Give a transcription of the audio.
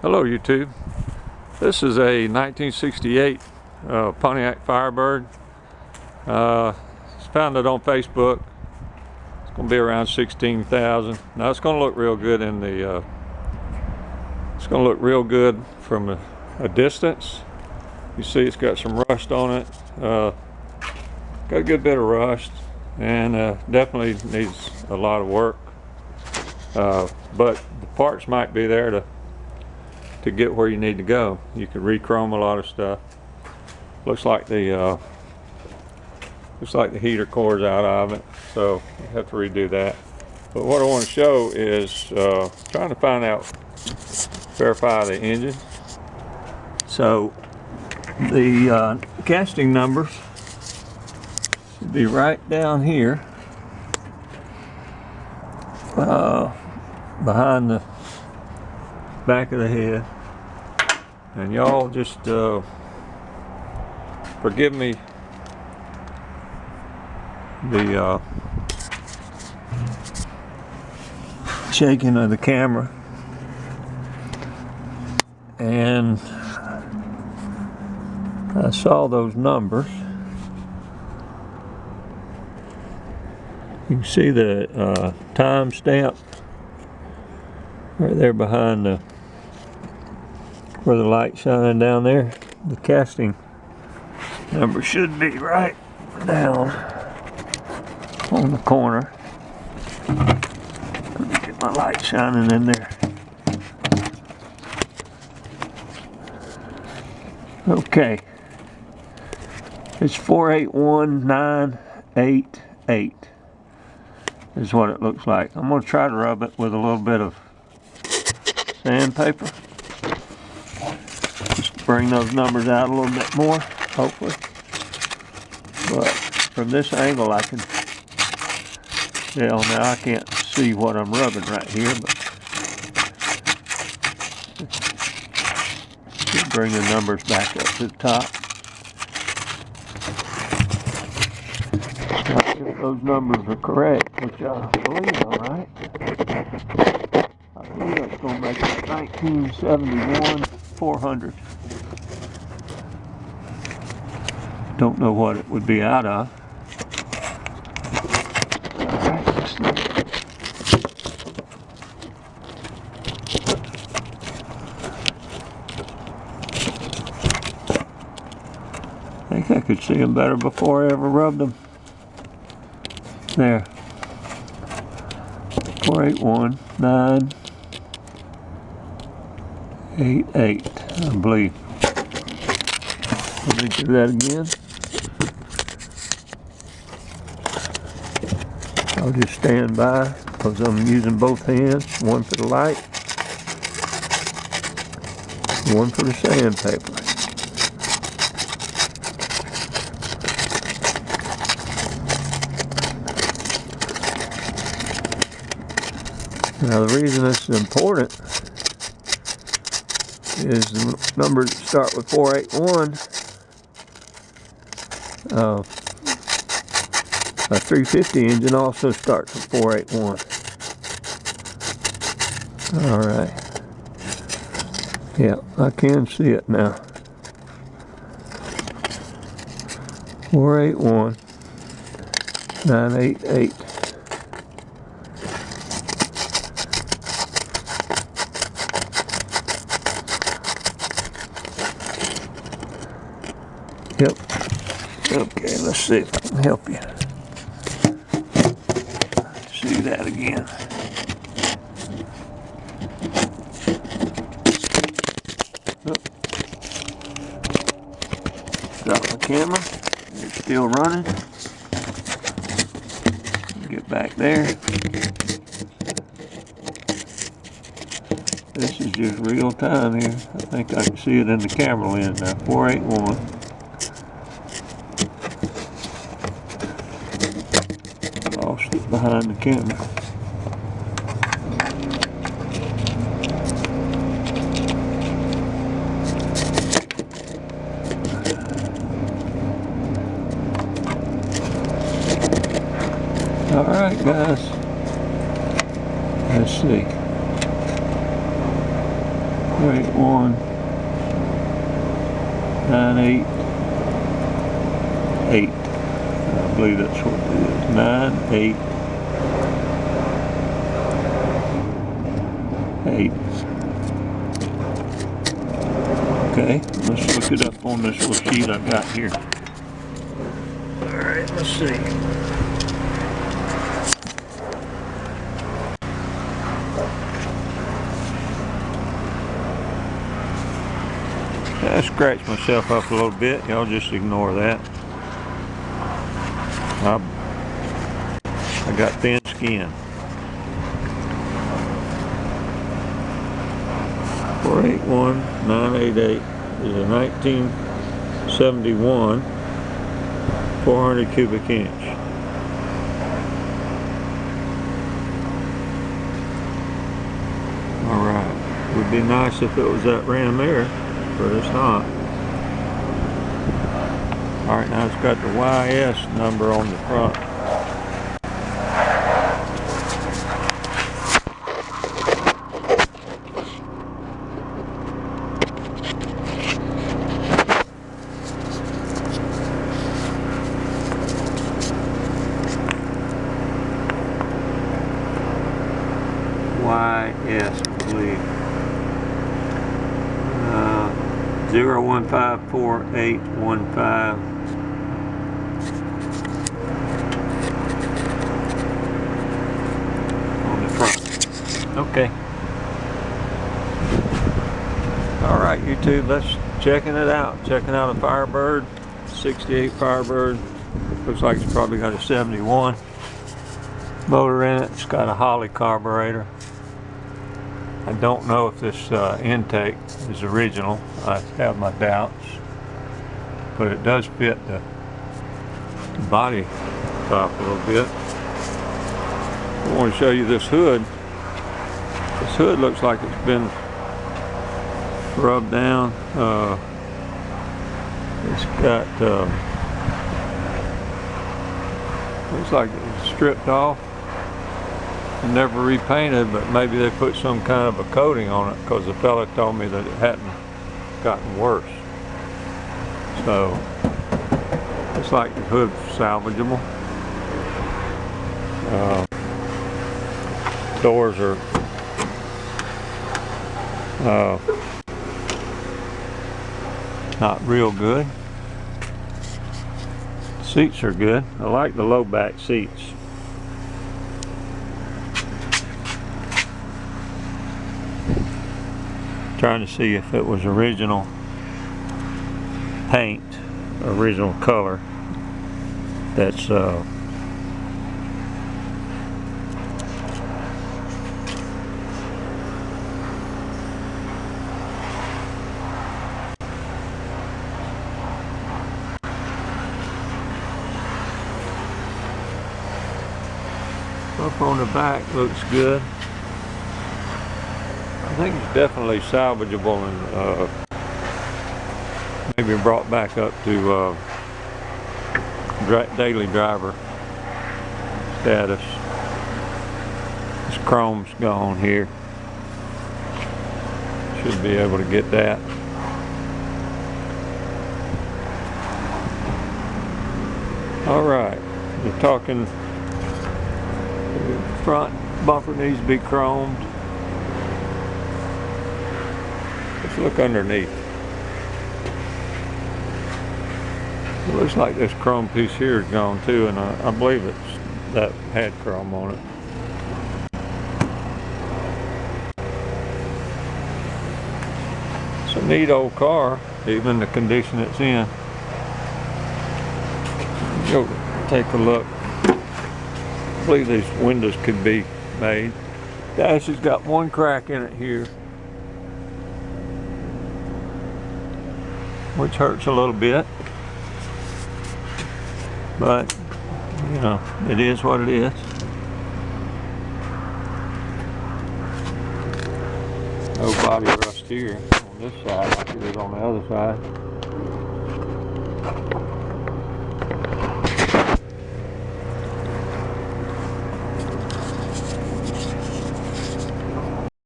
Hello YouTube. This is a 1968 Pontiac Firebird. It's found it on Facebook. It's going to be around 16,000. Now it's going to look real good in the. It's going to look real good from a distance. You see, it's got some rust on it. Got a good bit of rust, and definitely needs a lot of work. But the parts might be there to get where you need to go. You can re-chrome a lot of stuff. Looks like the heater core's out of it, so you have to redo that. But what I want to show is trying to find out, verify the engine. So the casting numbers should be right down here behind the back of the head, and y'all just forgive me the shaking of the camera. And I saw those numbers. You can see the time stamp right there behind the where the light's shining down there. The casting number should be right down on the corner. Let me get my light shining in there. Okay, it's 481988 is what it looks like. I'm going to try to rub it with a little bit of sandpaper. Just bring those numbers out a little bit more, hopefully. But from this angle I can tell. Now I can't see what I'm rubbing right here, but just bring the numbers back up to the top. If those numbers are correct, which I believe are right, I believe that's going to make it 1971 400. Don't know what it would be out of. I think I could see them better before I ever rubbed them. There. 481988, I believe. Let me do that again. I'll just stand by because I'm using both hands, one for the light, one for the sandpaper. Now the reason this is important is the numbers that start with 481. A 350 engine also starts with 481. Alright. Yeah, I can see it now. 481988. Yep. Okay, let's see if I can help you. See that again. Oh. Stop the camera. It's still running. Get back there. This is just real time here. I think I can see it in the camera lens now. 481. Lost it behind the camera. Alright guys, let's see. 48198. I believe that's what it is. 988. Okay, let's look it up on this little sheet I've got here. Alright, let's see. I scratched myself up a little bit. Y'all just ignore that. I got thin skin. 481988 is a 1971 400 cubic inch. Alright, it would be nice if it was that ram there, but it's not. Alright, now it's got the YS number on the front. YS, I believe. 0154815. On the front. Okay. Alright, YouTube, let's checking it out. Checking out a Firebird. 68 Firebird. Looks like it's probably got a 71 motor in it. It's got a Holly carburetor. I don't know if this intake is original. I have my doubts, but it does fit the body top a little bit. I want to show you this hood. This hood looks like it's been rubbed down. It's got looks like it's stripped off and never repainted, but maybe they put some kind of a coating on it, because the fella told me that it hadn't gotten worse. So it's like the hood's salvageable. Doors are not real good. Seats are good. I like the low back seats. Trying to see if it was original paint, original color. That's up on the back looks good. I think it's definitely salvageable and maybe brought back up to daily driver status. This chrome's gone here. Should be able to get that. Alright, we're talking the front bumper needs to be chromed. Let's look underneath. It looks like this chrome piece here is gone too, and I believe that had chrome on it. It's a neat old car, even the condition it's in. Go take a look. I believe these windows could be made. Dash has got one crack in it here, which hurts a little bit, but you know, it is what it is. No body rust here on this side like it is on the other side.